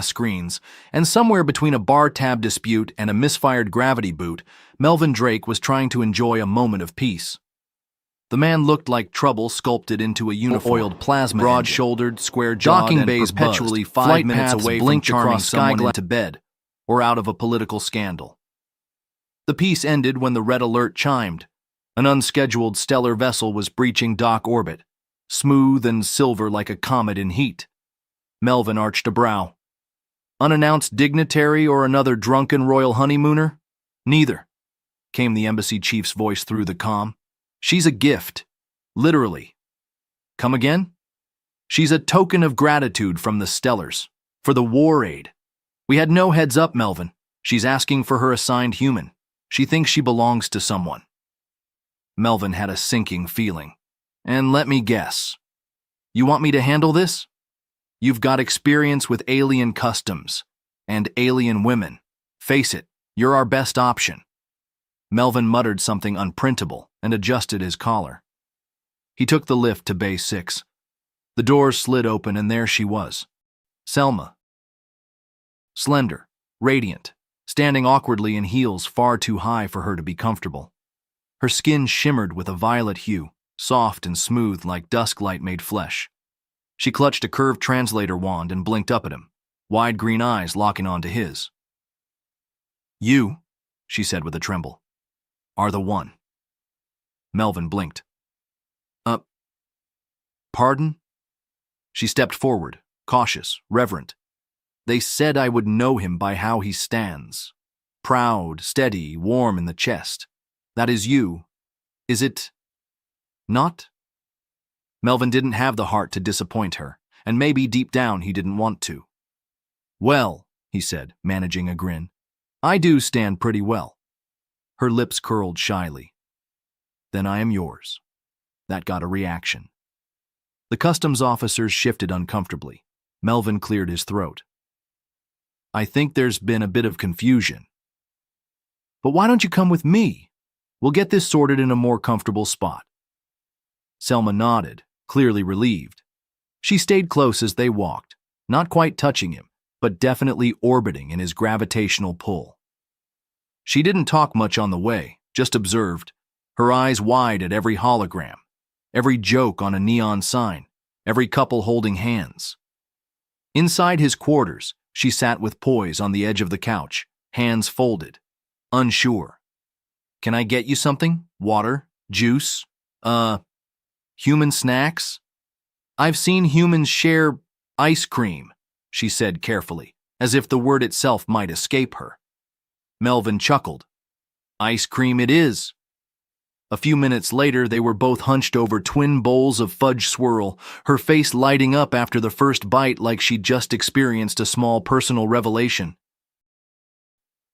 screens, and somewhere between a bar tab dispute and a misfired gravity boot, Melvin Drake was trying to enjoy a moment of peace. The man looked like trouble sculpted into a uniform-oiled plasma, broad-shouldered, square-jawed, docking bays perpetually 5 minutes away from charming someone into bed or out of a political scandal. The piece ended when the red alert chimed. An unscheduled stellar vessel was breaching dock orbit, smooth and silver like a comet in heat. Melvin arched a brow. Unannounced dignitary or another drunken royal honeymooner? Neither, came the embassy chief's voice through the comm. She's a gift, literally. Come again? She's a token of gratitude from the Stellars, for the war aid. We had no heads up, Melvin. She's asking for her assigned human. She thinks she belongs to someone. Melvin had a sinking feeling. And let me guess. You want me to handle this? You've got experience with alien customs and alien women. Face it, you're our best option. Melvin muttered something unprintable and adjusted his collar. He took the lift to Bay 6. The doors slid open and there she was. Selma. Slender, radiant, standing awkwardly in heels far too high for her to be comfortable. Her skin shimmered with a violet hue, soft and smooth like dusk-light-made flesh. She clutched a curved translator wand and blinked up at him, wide green eyes locking onto his. You, she said with a tremble, are the one. Melvin blinked. Pardon? She stepped forward, cautious, reverent. They said I would know him by how he stands. Proud, steady, warm in the chest. That is you. Is it not? Melvin didn't have the heart to disappoint her, and maybe deep down he didn't want to. Well, he said, managing a grin, I do stand pretty well. Her lips curled shyly. Then I am yours. That got a reaction. The customs officers shifted uncomfortably. Melvin cleared his throat. I think there's been a bit of confusion. But why don't you come with me? We'll get this sorted in a more comfortable spot. Selma nodded, clearly relieved. She stayed close as they walked, not quite touching him, but definitely orbiting in his gravitational pull. She didn't talk much on the way, just observed, her eyes wide at every hologram, every joke on a neon sign, every couple holding hands. Inside his quarters, she sat with poise on the edge of the couch, hands folded, unsure. Can I get you something? Water? Juice? Human snacks? I've seen humans share ice cream, she said carefully, as if the word itself might escape her. Melvin chuckled. Ice cream it is. A few minutes later, they were both hunched over twin bowls of fudge swirl, her face lighting up after the first bite like she'd just experienced a small personal revelation.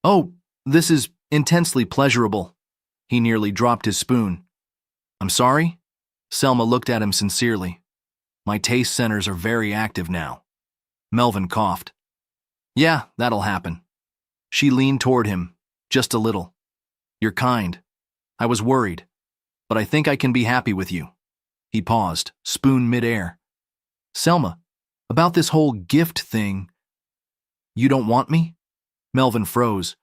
Oh, this is intensely pleasurable. He nearly dropped his spoon. I'm sorry? Selma looked at him sincerely. My taste centers are very active now. Melvin coughed. Yeah, that'll happen. She leaned toward him, just a little. You're kind. I was worried, but I think I can be happy with you. He paused, spoon midair. Selma, about this whole gift thing. You don't want me? Melvin froze.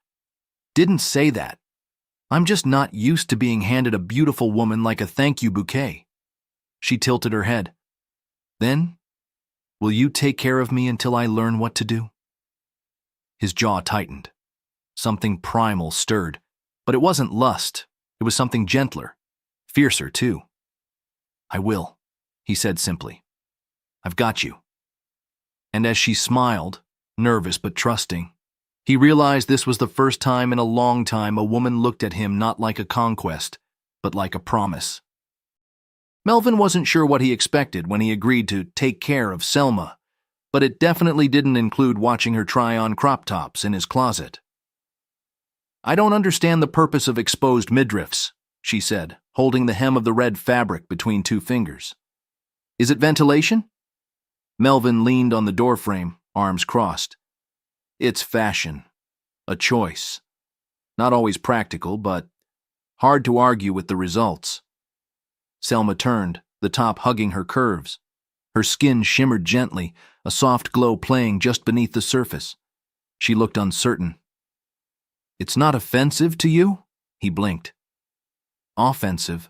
Didn't say that. I'm just not used to being handed a beautiful woman like a thank you bouquet. She tilted her head. Then, will you take care of me until I learn what to do? His jaw tightened. Something primal stirred, but it wasn't lust. It was something gentler, fiercer too. I will, he said simply. I've got you. And as she smiled, nervous but trusting, he realized this was the first time in a long time a woman looked at him not like a conquest, but like a promise. Melvin wasn't sure what he expected when he agreed to take care of Selma, but it definitely didn't include watching her try on crop tops in his closet. I don't understand the purpose of exposed midriffs, she said, holding the hem of the red fabric between two fingers. Is it ventilation? Melvin leaned on the doorframe, arms crossed. It's fashion. A choice. Not always practical, but hard to argue with the results. Selma turned, the top hugging her curves. Her skin shimmered gently, a soft glow playing just beneath the surface. She looked uncertain. "It's not offensive to you?" He blinked. "Offensive?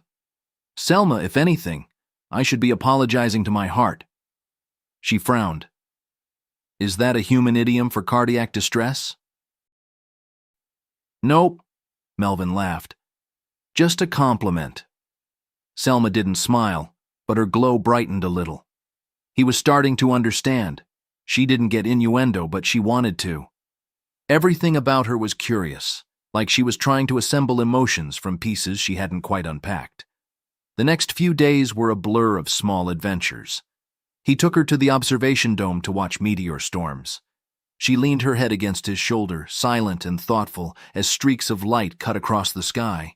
Selma, if anything, I should be apologizing to my heart." She frowned. "Is that a human idiom for cardiac distress?" "Nope," Melvin laughed. "Just a compliment." Selma didn't smile, but her glow brightened a little. He was starting to understand. She didn't get innuendo, but she wanted to. Everything about her was curious, like she was trying to assemble emotions from pieces she hadn't quite unpacked. The next few days were a blur of small adventures. He took her to the observation dome to watch meteor storms. She leaned her head against his shoulder, silent and thoughtful, as streaks of light cut across the sky.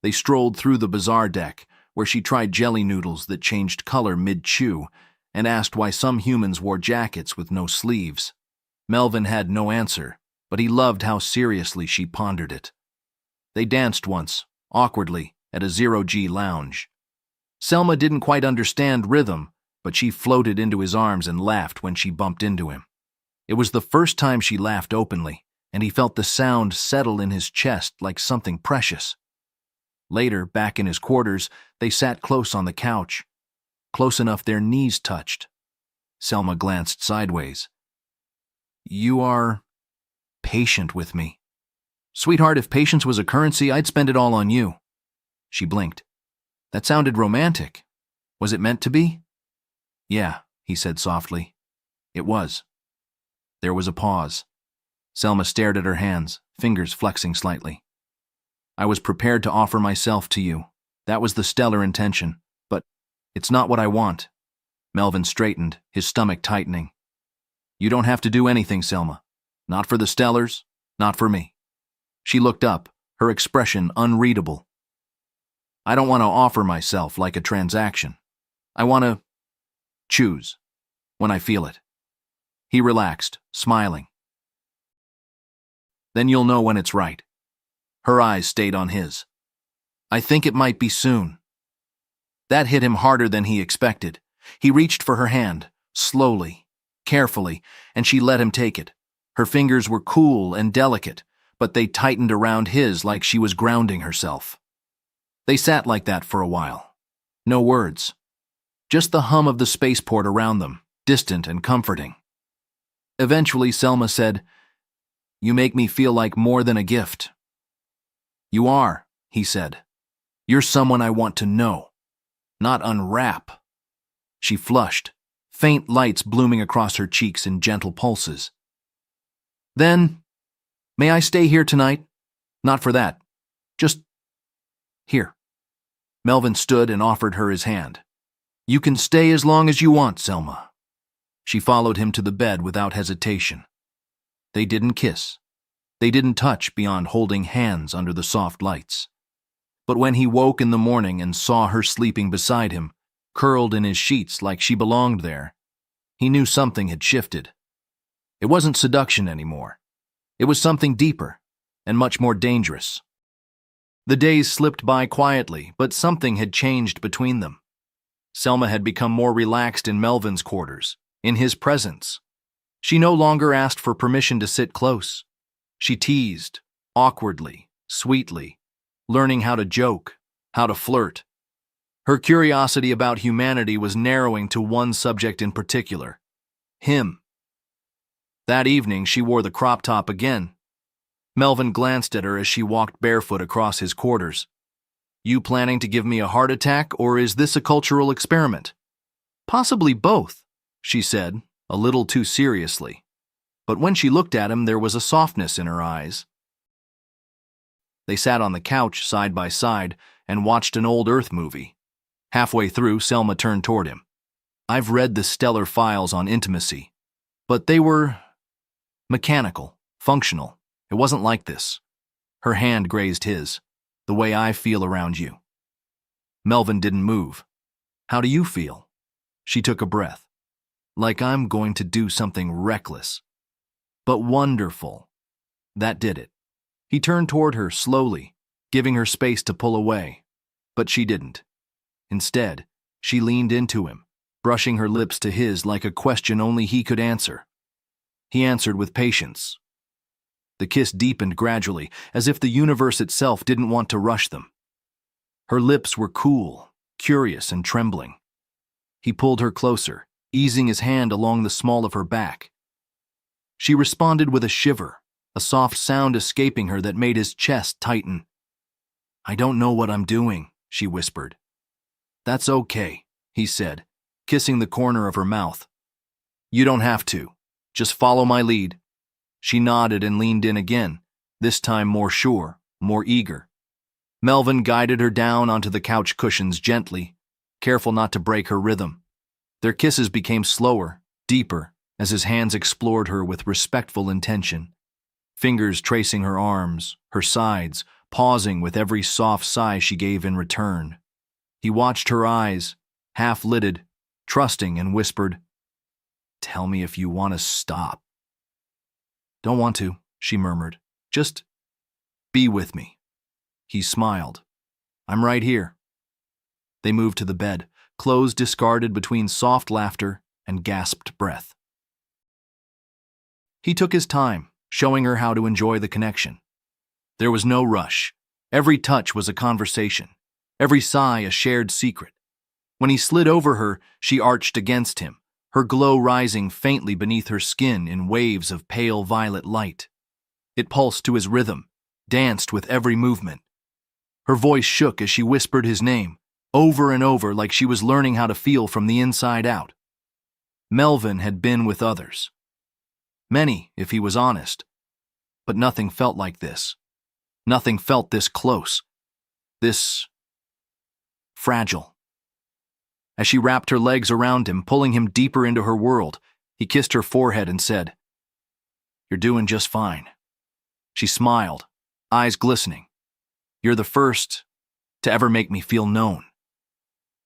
They strolled through the bazaar deck, where she tried jelly noodles that changed color mid-chew, and asked why some humans wore jackets with no sleeves. Melvin had no answer, but he loved how seriously she pondered it. They danced once, awkwardly, at a zero-G lounge. Selma didn't quite understand rhythm, but she floated into his arms and laughed when she bumped into him. It was the first time she laughed openly, and he felt the sound settle in his chest like something precious. Later, back in his quarters, they sat close on the couch, close enough their knees touched. Selma glanced sideways. "You are patient with me." "Sweetheart, if patience was a currency, I'd spend it all on you." She blinked. "That sounded romantic. Was it meant to be?" "Yeah," he said softly. "It was." There was a pause. Selma stared at her hands, fingers flexing slightly. "I was prepared to offer myself to you. That was the stellar intention. But it's not what I want." Melvin straightened, his stomach tightening. "You don't have to do anything, Selma. Not for the Stellars, not for me." She looked up, her expression unreadable. "I don't want to offer myself like a transaction. I want to choose when I feel it." He relaxed, smiling. "Then you'll know when it's right." Her eyes stayed on his. "I think it might be soon." That hit him harder than he expected. He reached for her hand, slowly, carefully, and she let him take it. Her fingers were cool and delicate, but they tightened around his like she was grounding herself. They sat like that for a while. No words. Just the hum of the spaceport around them, distant and comforting. Eventually, Selma said, "You make me feel like more than a gift." "You are," he said. "You're someone I want to know, not unwrap." She flushed, faint lights blooming across her cheeks in gentle pulses. "Then, may I stay here tonight? Not for that. Just here." Melvin stood and offered her his hand. "You can stay as long as you want, Selma." She followed him to the bed without hesitation. They didn't kiss. They didn't touch beyond holding hands under the soft lights. But when he woke in the morning and saw her sleeping beside him, curled in his sheets like she belonged there, he knew something had shifted. It wasn't seduction anymore. It was something deeper and much more dangerous. The days slipped by quietly, but something had changed between them. Selma had become more relaxed in Melvin's quarters, in his presence. She no longer asked for permission to sit close. She teased, awkwardly, sweetly, learning how to joke, how to flirt. Her curiosity about humanity was narrowing to one subject in particular: him. That evening, she wore the crop top again. Melvin glanced at her as she walked barefoot across his quarters. "You planning to give me a heart attack, or is this a cultural experiment?" "Possibly both," she said, a little too seriously. But when she looked at him, there was a softness in her eyes. They sat on the couch side by side and watched an old Earth movie. Halfway through, Selma turned toward him. "I've read the stellar files on intimacy, but they were mechanical, functional. It wasn't like this." Her hand grazed his. "The way I feel around you." Melvin didn't move. "How do you feel?" She took a breath. "Like I'm going to do something reckless. But wonderful." That did it. He turned toward her slowly, giving her space to pull away. But she didn't. Instead, she leaned into him, brushing her lips to his like a question only he could answer. He answered with patience. The kiss deepened gradually, as if the universe itself didn't want to rush them. Her lips were cool, curious, and trembling. He pulled her closer, easing his hand along the small of her back. She responded with a shiver, a soft sound escaping her that made his chest tighten. "I don't know what I'm doing," she whispered. "That's okay," he said, kissing the corner of her mouth. "You don't have to. Just follow my lead." She nodded and leaned in again, this time more sure, more eager. Melvin guided her down onto the couch cushions gently, careful not to break her rhythm. Their kisses became slower, deeper, as his hands explored her with respectful intention. Fingers tracing her arms, her sides, pausing with every soft sigh she gave in return. He watched her eyes, half-lidded, trusting, and whispered, "Tell me if you want to stop." "Don't want to," she murmured. "Just be with me." He smiled. "I'm right here." They moved to the bed, clothes discarded between soft laughter and gasped breath. He took his time, showing her how to enjoy the connection. There was no rush. Every touch was a conversation, every sigh a shared secret. When he slid over her, she arched against him, her glow rising faintly beneath her skin in waves of pale violet light. It pulsed to his rhythm, danced with every movement. Her voice shook as she whispered his name, over and over like she was learning how to feel from the inside out. Melvin had been with others. Many, if he was honest. But nothing felt like this. Nothing felt this close. This fragile. As she wrapped her legs around him, pulling him deeper into her world, he kissed her forehead and said, "You're doing just fine." She smiled, eyes glistening. "You're the first to ever make me feel known."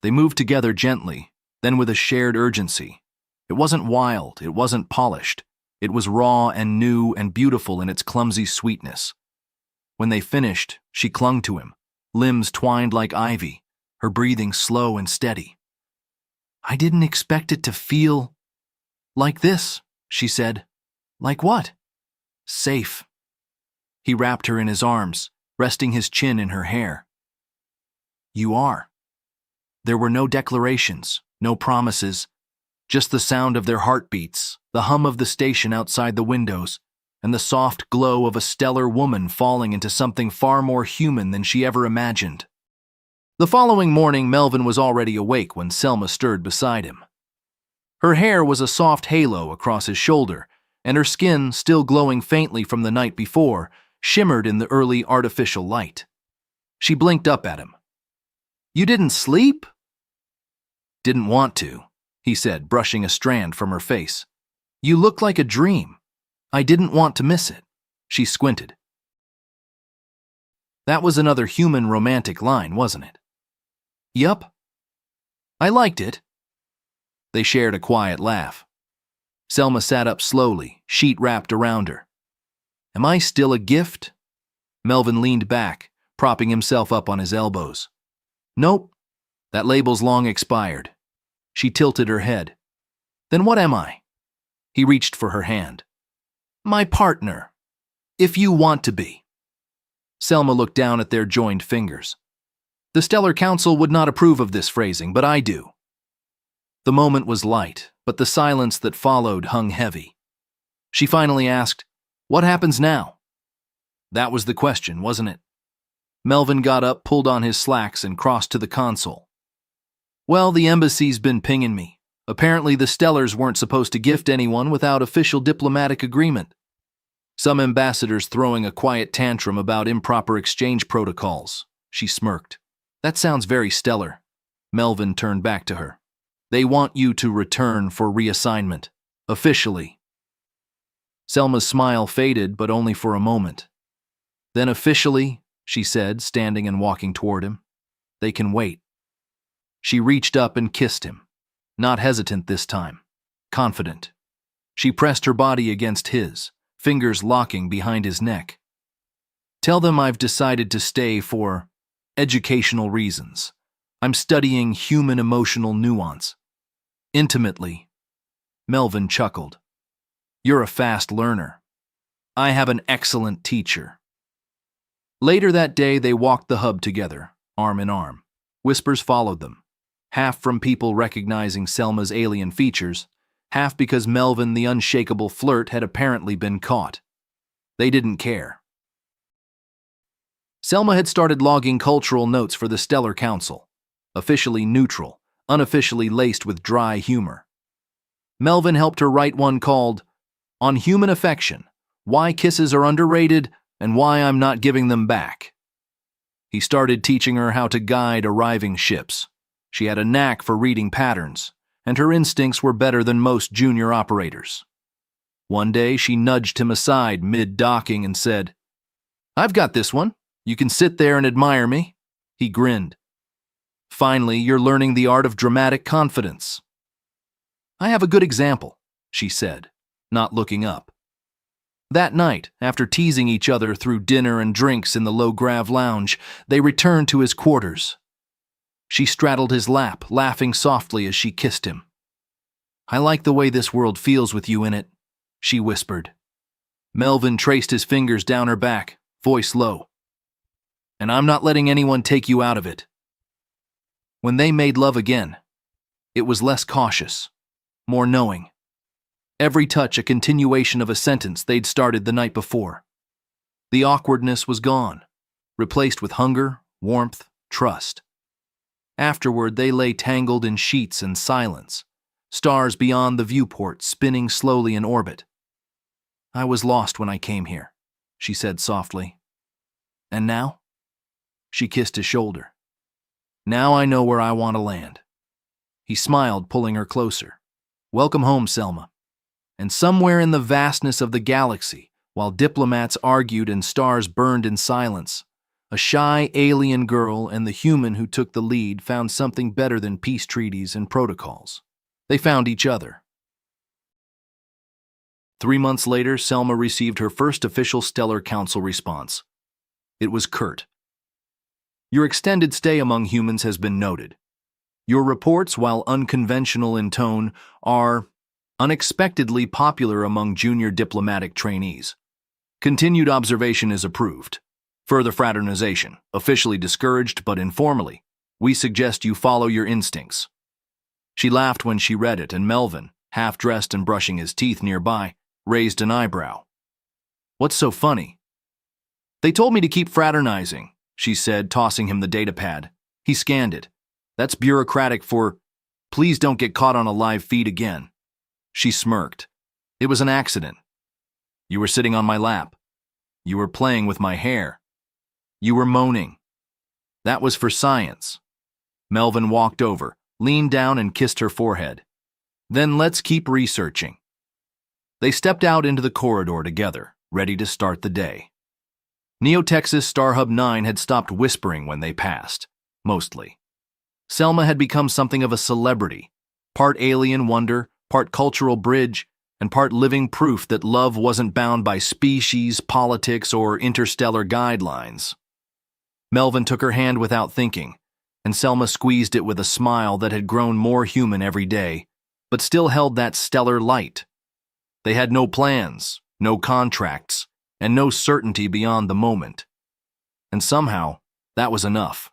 They moved together gently, then with a shared urgency. It wasn't wild, it wasn't polished. It was raw and new and beautiful in its clumsy sweetness. When they finished, she clung to him, limbs twined like ivy, her breathing slow and steady. "I didn't expect it to feel like this," she said. "Like what?" "Safe." He wrapped her in his arms, resting his chin in her hair. "You are." There were no declarations, no promises, just the sound of their heartbeats, the hum of the station outside the windows, and the soft glow of a stellar woman falling into something far more human than she ever imagined. The following morning, Melvin was already awake when Selma stirred beside him. Her hair was a soft halo across his shoulder, and her skin, still glowing faintly from the night before, shimmered in the early artificial light. She blinked up at him. "You didn't sleep?" "Didn't want to," he said, brushing a strand from her face. "You look like a dream. I didn't want to miss it." She squinted. That was another human romantic line, wasn't it? "Yup." "I liked it." They shared a quiet laugh. Selma sat up slowly, sheet wrapped around her. "Am I still a gift?" Melvin leaned back, propping himself up on his elbows. "Nope. That label's long expired." She tilted her head. "Then what am I?" He reached for her hand. "My partner. If you want to be." Selma looked down at their joined fingers. "The Stellar Council would not approve of this phrasing, but I do." The moment was light, but the silence that followed hung heavy. She finally asked, "What happens now?" That was the question, wasn't it? Melvin got up, pulled on his slacks, and crossed to the console. "Well, the embassy's been pinging me. Apparently the Stellars weren't supposed to gift anyone without official diplomatic agreement. Some ambassadors throwing a quiet tantrum about improper exchange protocols." She smirked. "That sounds very stellar." Melvin turned back to her. "They want you to return for reassignment. Officially." Selma's smile faded, but only for a moment. "Then officially," she said, standing and walking toward him, "they can wait." She reached up and kissed him. Not hesitant this time. Confident. She pressed her body against his, fingers locking behind his neck. "Tell them I've decided to stay for educational reasons. I'm studying human emotional nuance." Intimately. Melvin chuckled. You're a fast learner. I have an excellent teacher. Later that day, they walked the hub together, arm in arm. Whispers followed them, half from people recognizing Selma's alien features, half because Melvin, the unshakable flirt, had apparently been caught. They didn't care. Selma had started logging cultural notes for the Stellar Council, officially neutral, unofficially laced with dry humor. Melvin helped her write one called On Human Affection, Why Kisses Are Underrated and Why I'm Not Giving Them Back. He started teaching her how to guide arriving ships. She had a knack for reading patterns, and her instincts were better than most junior operators. One day, she nudged him aside mid-docking and said, I've got this one. You can sit there and admire me. He grinned. Finally, you're learning the art of dramatic confidence. I have a good example, she said, not looking up. That night, after teasing each other through dinner and drinks in the low-grav lounge, they returned to his quarters. She straddled his lap, laughing softly as she kissed him. I like the way this world feels with you in it, she whispered. Melvin traced his fingers down her back, voice low. And I'm not letting anyone take you out of it. When they made love again, it was less cautious, more knowing. Every touch a continuation of a sentence they'd started the night before. The awkwardness was gone, replaced with hunger, warmth, trust. Afterward, they lay tangled in sheets and silence, stars beyond the viewport spinning slowly in orbit. I was lost when I came here, she said softly. And now? She kissed his shoulder. Now I know where I want to land. He smiled, pulling her closer. Welcome home, Selma. And somewhere in the vastness of the galaxy, while diplomats argued and stars burned in silence, a shy alien girl and the human who took the lead found something better than peace treaties and protocols. They found each other. 3 months later, Selma received her first official Stellar Council response. It was curt. Your extended stay among humans has been noted. Your reports, while unconventional in tone, are unexpectedly popular among junior diplomatic trainees. Continued observation is approved. Further fraternization, officially discouraged but informally. We suggest you follow your instincts. She laughed when she read it, and Melvin, half-dressed and brushing his teeth nearby, raised an eyebrow. What's so funny? They told me to keep fraternizing, she said, tossing him the datapad. He scanned it. That's bureaucratic for, please don't get caught on a live feed again. She smirked. It was an accident. You were sitting on my lap. You were playing with my hair. You were moaning. That was for science. Melvin walked over, leaned down and kissed her forehead. Then let's keep researching. They stepped out into the corridor together, ready to start the day. Neo-Texas Star Hub 9 had stopped whispering when they passed, mostly. Selma had become something of a celebrity, part alien wonder, part cultural bridge, and part living proof that love wasn't bound by species, politics, or interstellar guidelines. Melvin took her hand without thinking, and Selma squeezed it with a smile that had grown more human every day, but still held that stellar light. They had no plans, no contracts, and no certainty beyond the moment. And somehow, that was enough.